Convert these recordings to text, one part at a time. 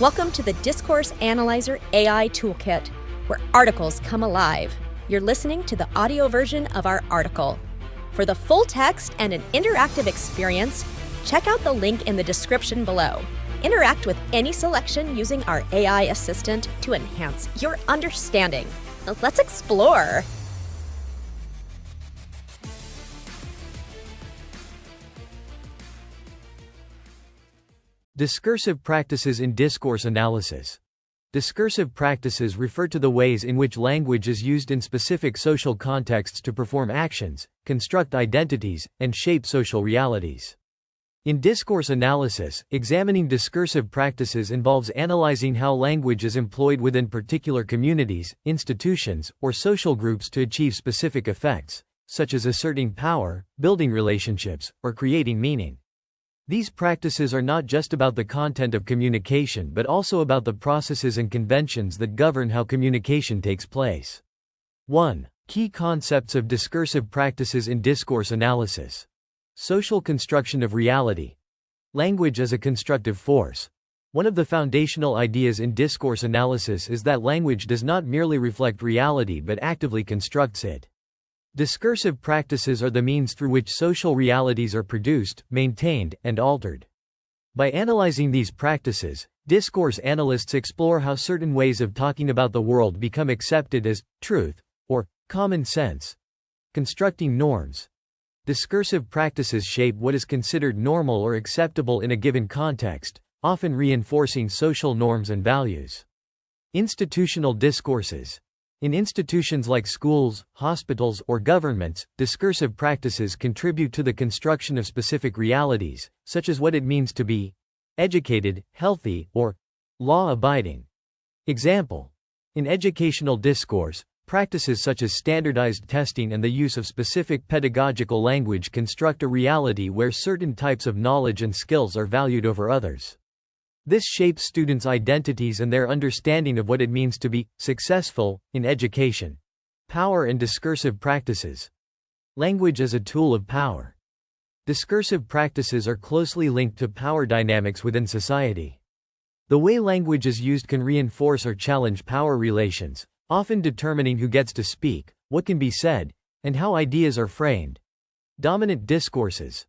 Welcome to the Discourse Analyzer AI Toolkit, where articles come alive. You're listening to the audio version of our article. For the full text and an interactive experience, check out the link in the description below. Interact with any selection using our AI assistant to enhance your understanding. Let's explore. Discursive practices in discourse analysis. Discursive practices refer to the ways in which language is used in specific social contexts to perform actions, construct identities, and shape social realities. In discourse analysis, examining discursive practices involves analyzing how language is employed within particular communities, institutions, or social groups to achieve specific effects, such as asserting power, building relationships, or creating meaning. These practices are not just about the content of communication but also about the processes and conventions that govern how communication takes place. 1. Key concepts of discursive practices in discourse analysis. Social construction of reality. Language as a constructive force. One of the foundational ideas in discourse analysis is that language does not merely reflect reality but actively constructs it. Discursive practices are the means through which social realities are produced, maintained, and altered. By analyzing these practices, discourse analysts explore how certain ways of talking about the world become accepted as truth or common sense. Constructing norms. Discursive practices shape what is considered normal or acceptable in a given context, often reinforcing social norms and values. Institutional discourses. In institutions like schools, hospitals, or governments, discursive practices contribute to the construction of specific realities, such as what it means to be educated, healthy, or law-abiding. Example: in educational discourse, practices such as standardized testing and the use of specific pedagogical language construct a reality where certain types of knowledge and skills are valued over others. This shapes students' identities and their understanding of what it means to be successful in education. Power and discursive practices. Language as a tool of power. Discursive practices are closely linked to power dynamics within society. The way language is used can reinforce or challenge power relations, often determining who gets to speak, what can be said, and how ideas are framed. Dominant discourses.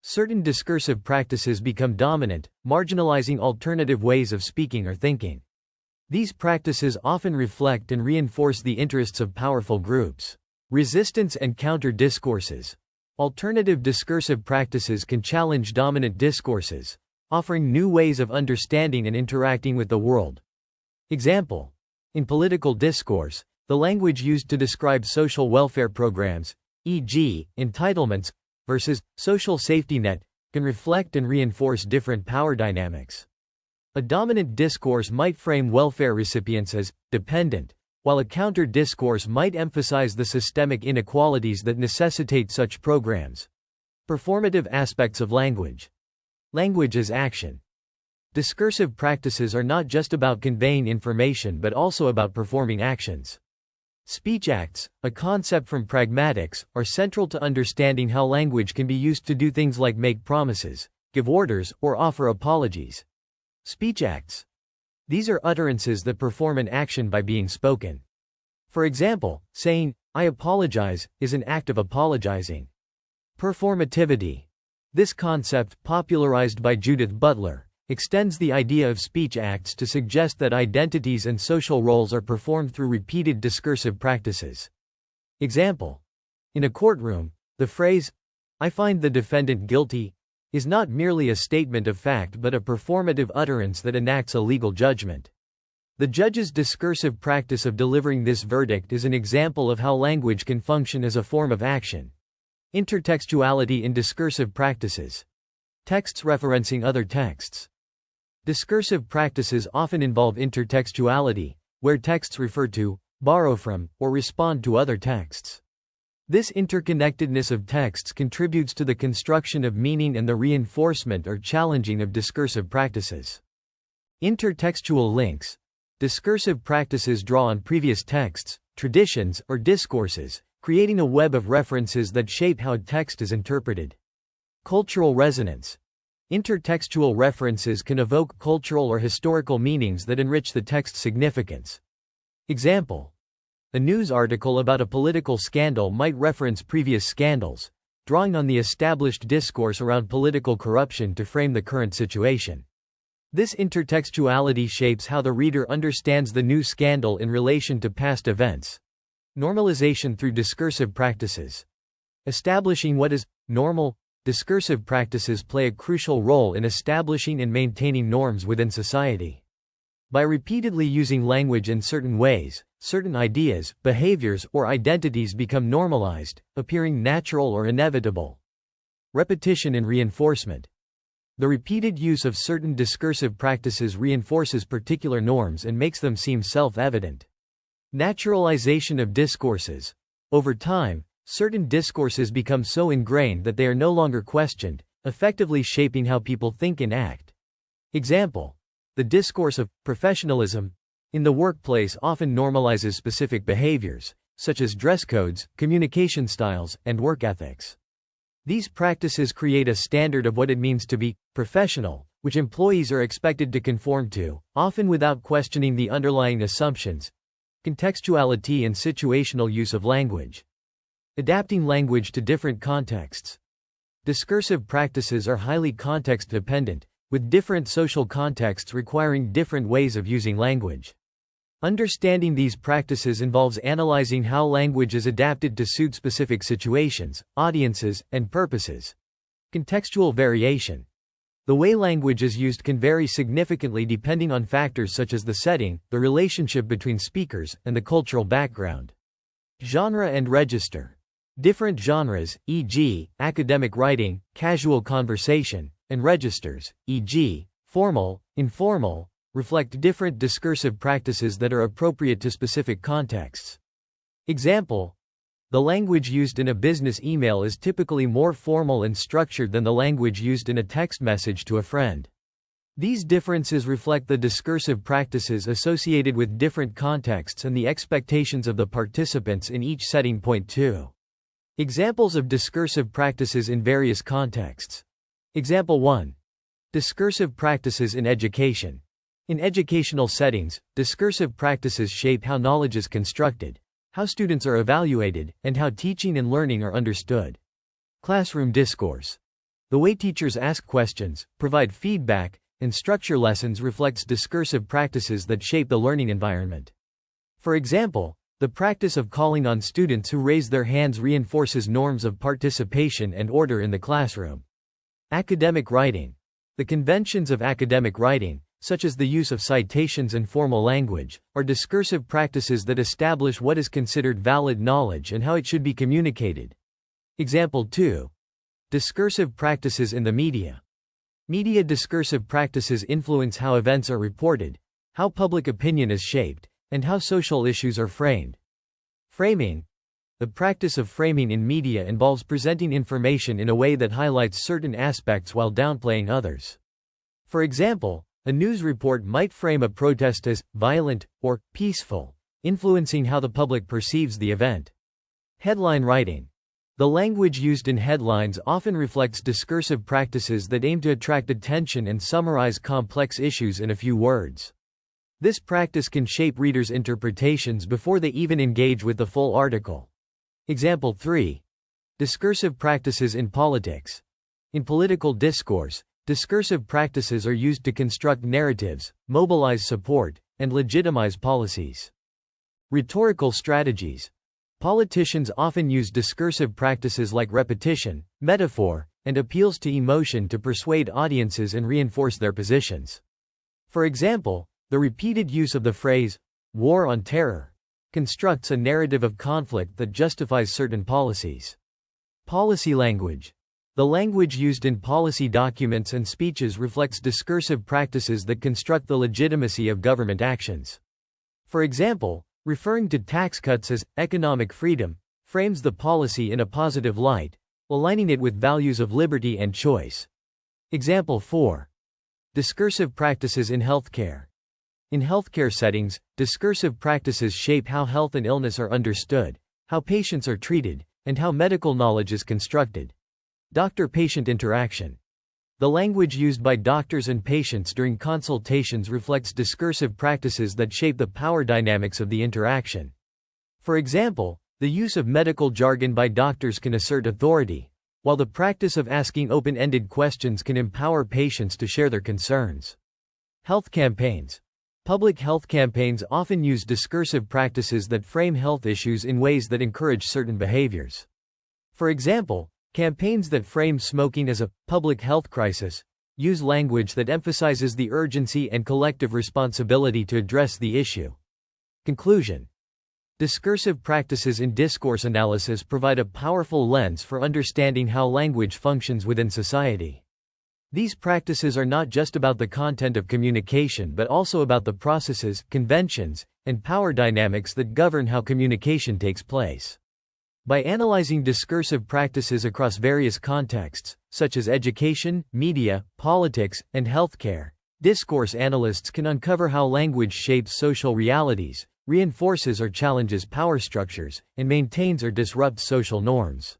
Certain discursive practices become dominant, marginalizing alternative ways of speaking or thinking. These practices often reflect and reinforce the interests of powerful groups. Resistance and counter discourses. Alternative discursive practices can challenge dominant discourses, offering new ways of understanding and interacting with the world. Example: in political discourse, the language used to describe social welfare programs, e.g., entitlements, versus social safety net, can reflect and reinforce different power dynamics. A dominant discourse might frame welfare recipients as dependent, while a counter discourse might emphasize the systemic inequalities that necessitate such programs. Performative aspects of language. Language as action. Discursive practices are not just about conveying information but also about performing actions. Speech acts, a concept from pragmatics, are central to understanding how language can be used to do things like make promises, give orders, or offer apologies. Speech acts. These are utterances that perform an action by being spoken. For example, saying, "I apologize," is an act of apologizing. Performativity. This concept, popularized by Judith Butler, extends the idea of speech acts to suggest that identities and social roles are performed through repeated discursive practices. Example: in a courtroom, the phrase, "I find the defendant guilty," is not merely a statement of fact but a performative utterance that enacts a legal judgment. The judge's discursive practice of delivering this verdict is an example of how language can function as a form of action. Intertextuality in discursive practices. Texts referencing other texts. Discursive practices often involve intertextuality, where texts refer to, borrow from, or respond to other texts. This interconnectedness of texts contributes to the construction of meaning and the reinforcement or challenging of discursive practices. Intertextual links. Discursive practices draw on previous texts, traditions, or discourses, creating a web of references that shape how text is interpreted. Cultural resonance. Intertextual references can evoke cultural or historical meanings that enrich the text's significance. Example: a news article about a political scandal might reference previous scandals, drawing on the established discourse around political corruption to frame the current situation. This intertextuality shapes how the reader understands the new scandal in relation to past events. Normalization through discursive practices. Establishing what is normal. Discursive practices play a crucial role in establishing and maintaining norms within society. By repeatedly using language in certain ways, certain ideas, behaviors, or identities become normalized, appearing natural or inevitable. Repetition and reinforcement. The repeated use of certain discursive practices reinforces particular norms and makes them seem self-evident. Naturalization of discourses. Over time, certain discourses become so ingrained that they are no longer questioned, effectively shaping how people think and act. Example: the discourse of professionalism in the workplace often normalizes specific behaviors, such as dress codes, communication styles, and work ethics. These practices create a standard of what it means to be professional, which employees are expected to conform to, often without questioning the underlying assumptions. Contextuality and situational use of language. Adapting language to different contexts. Discursive practices are highly context-dependent, with different social contexts requiring different ways of using language. Understanding these practices involves analyzing how language is adapted to suit specific situations, audiences, and purposes. Contextual variation. The way language is used can vary significantly depending on factors such as the setting, the relationship between speakers, and the cultural background. Genre and register. Different genres, e.g., academic writing, casual conversation, and registers, e.g., formal, informal, reflect different discursive practices that are appropriate to specific contexts. Example: the language used in a business email is typically more formal and structured than the language used in a text message to a friend. These differences reflect the discursive practices associated with different contexts and the expectations of the participants in each setting. Point 2. Examples of discursive practices in various contexts. Example 1. Discursive practices in education. In educational settings, discursive practices shape how knowledge is constructed, how students are evaluated, and how teaching and learning are understood. Classroom discourse. The way teachers ask questions, provide feedback, and structure lessons reflects discursive practices that shape the learning environment. For example, the practice of calling on students who raise their hands reinforces norms of participation and order in the classroom. Academic writing. The conventions of academic writing, such as the use of citations and formal language, are discursive practices that establish what is considered valid knowledge and how it should be communicated. Example 2. Discursive practices in the media. Media discursive practices influence how events are reported, how public opinion is shaped, and how social issues are framed. Framing. The practice of framing in media involves presenting information in a way that highlights certain aspects while downplaying others. For example, a news report might frame a protest as violent or peaceful, influencing how the public perceives the event. Headline writing. The language used in headlines often reflects discursive practices that aim to attract attention and summarize complex issues in a few words. This practice can shape readers' interpretations before they even engage with the full article. Example 3. Discursive practices in politics. In political discourse, discursive practices are used to construct narratives, mobilize support, and legitimize policies. Rhetorical strategies. Politicians often use discursive practices like repetition, metaphor, and appeals to emotion to persuade audiences and reinforce their positions. For example, the repeated use of the phrase, "war on terror," constructs a narrative of conflict that justifies certain policies. Policy language. The language used in policy documents and speeches reflects discursive practices that construct the legitimacy of government actions. For example, referring to tax cuts as economic freedom frames the policy in a positive light, aligning it with values of liberty and choice. Example 4. Discursive practices in healthcare. In healthcare settings, discursive practices shape how health and illness are understood, how patients are treated, and how medical knowledge is constructed. Doctor-patient interaction. The language used by doctors and patients during consultations reflects discursive practices that shape the power dynamics of the interaction. For example, the use of medical jargon by doctors can assert authority, while the practice of asking open-ended questions can empower patients to share their concerns. Health campaigns. Public health campaigns often use discursive practices that frame health issues in ways that encourage certain behaviors. For example, campaigns that frame smoking as a public health crisis use language that emphasizes the urgency and collective responsibility to address the issue. Conclusion. Discursive practices in discourse analysis provide a powerful lens for understanding how language functions within society. These practices are not just about the content of communication but also about the processes, conventions, and power dynamics that govern how communication takes place. By analyzing discursive practices across various contexts, such as education, media, politics, and healthcare, discourse analysts can uncover how language shapes social realities, reinforces or challenges power structures, and maintains or disrupts social norms.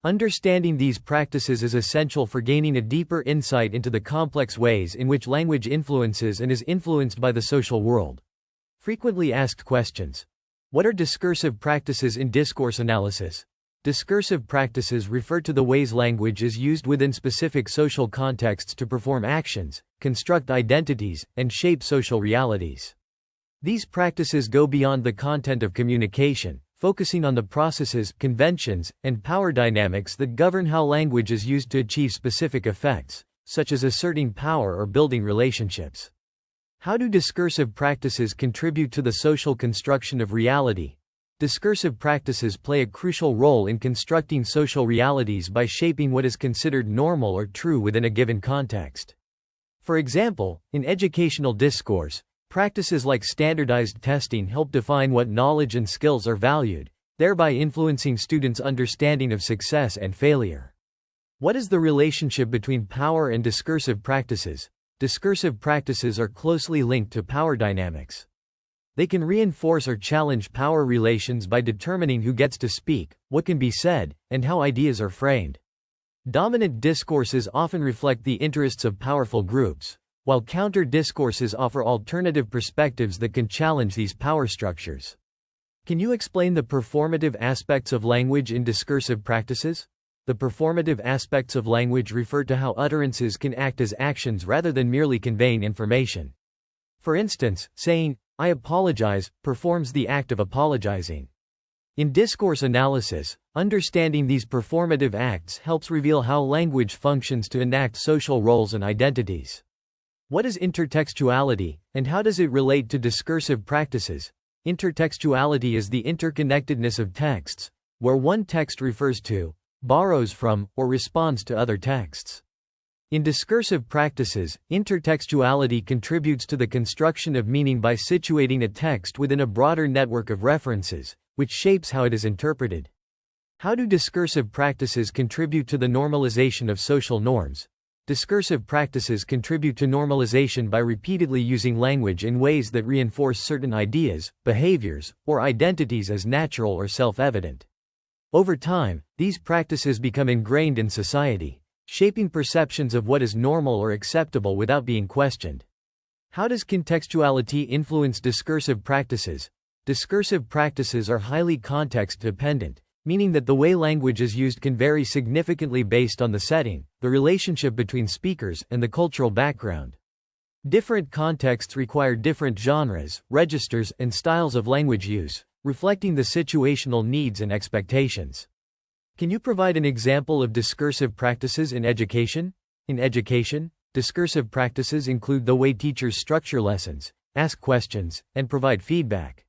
Understanding these practices is essential for gaining a deeper insight into the complex ways in which language influences and is influenced by the social world. Frequently asked questions. What are discursive practices in discourse analysis? Discursive practices refer to the ways language is used within specific social contexts to perform actions, construct identities, and shape social realities. These practices go beyond the content of communication, focusing on the processes, conventions, and power dynamics that govern how language is used to achieve specific effects, such as asserting power or building relationships. How do discursive practices contribute to the social construction of reality? Discursive practices play a crucial role in constructing social realities by shaping what is considered normal or true within a given context. For example, in educational discourse, practices like standardized testing help define what knowledge and skills are valued, thereby influencing students' understanding of success and failure. What is the relationship between power and discursive practices? Discursive practices are closely linked to power dynamics. They can reinforce or challenge power relations by determining who gets to speak, what can be said, and how ideas are framed. Dominant discourses often reflect the interests of powerful groups, while counter-discourses offer alternative perspectives that can challenge these power structures. Can you explain the performative aspects of language in discursive practices? The performative aspects of language refer to how utterances can act as actions rather than merely conveying information. For instance, saying, "I apologize," performs the act of apologizing. In discourse analysis, understanding these performative acts helps reveal how language functions to enact social roles and identities. What is intertextuality, and how does it relate to discursive practices? Intertextuality is the interconnectedness of texts, where one text refers to, borrows from, or responds to other texts. In discursive practices, intertextuality contributes to the construction of meaning by situating a text within a broader network of references, which shapes how it is interpreted. How do discursive practices contribute to the normalization of social norms? Discursive practices contribute to normalization by repeatedly using language in ways that reinforce certain ideas, behaviors, or identities as natural or self-evident. Over time, these practices become ingrained in society, shaping perceptions of what is normal or acceptable without being questioned. How does contextuality influence discursive practices? Discursive practices are highly context-dependent, meaning that the way language is used can vary significantly based on the setting, the relationship between speakers, and the cultural background. Different contexts require different genres, registers, and styles of language use, reflecting the situational needs and expectations. Can you provide an example of discursive practices in education? In education, discursive practices include the way teachers structure lessons, ask questions, and provide feedback.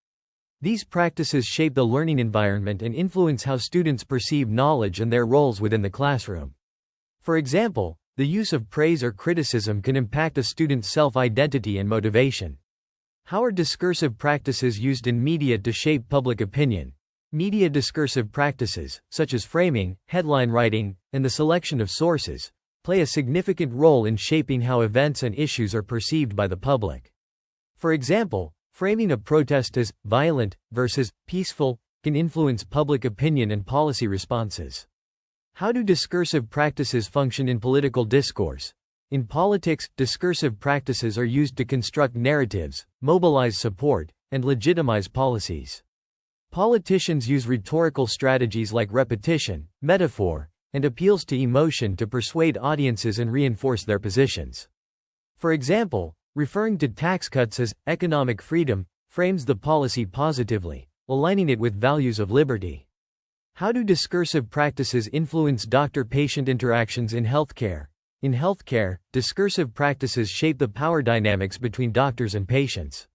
These practices shape the learning environment and influence how students perceive knowledge and their roles within the classroom. For example, the use of praise or criticism can impact a student's self-identity and motivation. How are discursive practices used in media to shape public opinion? Media discursive practices, such as framing, headline writing, and the selection of sources, play a significant role in shaping how events and issues are perceived by the public. For example, framing a protest as violent versus peaceful can influence public opinion and policy responses. How do discursive practices function in political discourse? In politics, discursive practices are used to construct narratives, mobilize support, and legitimize policies. Politicians use rhetorical strategies like repetition, metaphor, and appeals to emotion to persuade audiences and reinforce their positions. For example, referring to tax cuts as economic freedom frames the policy positively, aligning it with values of liberty. How do discursive practices influence doctor-patient interactions in healthcare? In healthcare, discursive practices shape the power dynamics between doctors and patients.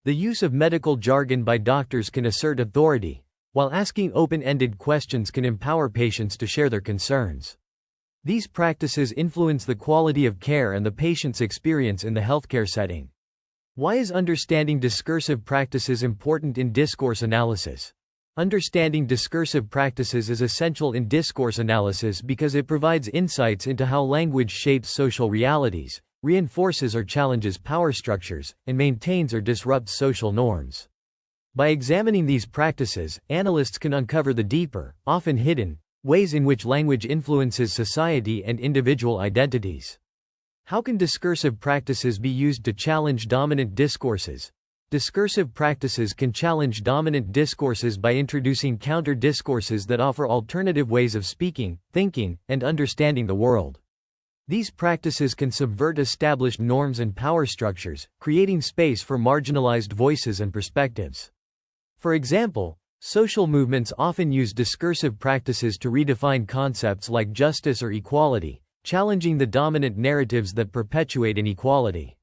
The use of medical jargon by doctors can assert authority, while asking open-ended questions can empower patients to share their concerns. These practices influence the quality of care and the patient's experience in the healthcare setting. Why is understanding discursive practices important in discourse analysis? Understanding discursive practices is essential in discourse analysis because it provides insights into how language shapes social realities, reinforces or challenges power structures, and maintains or disrupts social norms. By examining these practices, analysts can uncover the deeper, often hidden, ways in which language influences society and individual identities. How can discursive practices be used to challenge dominant discourses? Discursive practices can challenge dominant discourses by introducing counter-discourses that offer alternative ways of speaking, thinking, and understanding the world. These practices can subvert established norms and power structures, creating space for marginalized voices and perspectives. For example, social movements often use discursive practices to redefine concepts like justice or equality, challenging the dominant narratives that perpetuate inequality.